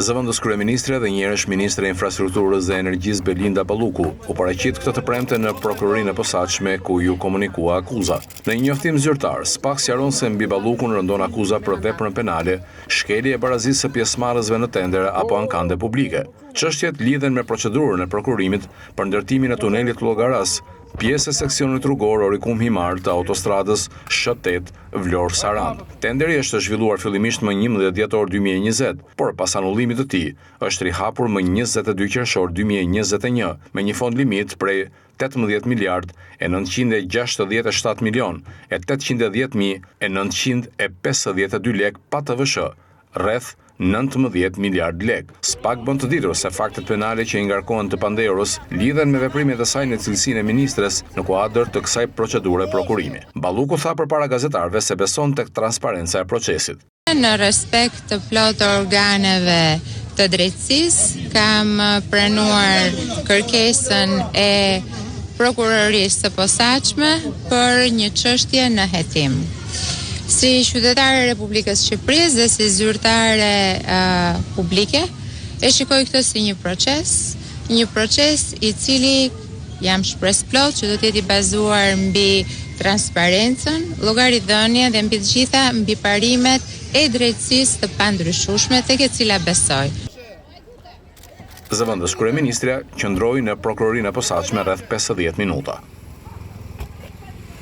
Zëvendës kryeministre dhe njëherësh ministre e infrastrukturës dhe energjisë Belinda Balluku u paraqit këtë të premte në prokurorinë e posaçme ku ju komunikua akuza. Në një njoftim zyrtar, SPAK sqaron se mbi Ballukun rëndon akuza për veprën penale, shkelje e barazisë së pjesëmarrësve në tendere apo ankande publike. Çështjet lidhen me procedurën e prokurimit për ndërtimin e tunelit Llogaras, pjesë e seksionit rrugor Orikum Himar të autostradës Sh8 Vlorë-Saran. Tenderi është zhvilluar fillimisht më 11 dhjetor 2020, por pas anullimit të tij është rihapur më 22 qershor 2021 me një fond limit prej 18 miliard e 967 milion e 810.952 lek pa TVSH, rreth 19 miliard lek. SPAK bën të ditur se faktet penale që i ngarkohen të Panderos lidhen me veprimet e saj në cilësinë e ministres në kuadër të kësaj procedure prokurimi. Balluku tha përpara gazetarëve se beson tek transparenca e procesit. Në respekt të plot organeve të drejtësisë, kam pranuar kërkesën e prokurorisë së posaçme për një çështje në hetim. Si qytetare e Republikës Shqipërisë dhe si zyrtare publike, e shikoj këtë si një proces i cili jam shpresë plot që do të jetë i bazuar mbi transparencën, llogaridhënie dhe mbi të gjitha mbi parimet e drejtësisë të pandryshueshme tek e cila besoj. Zëvendës kryeministre qëndroi në prokurorinë e posaçme rreth 50 minuta.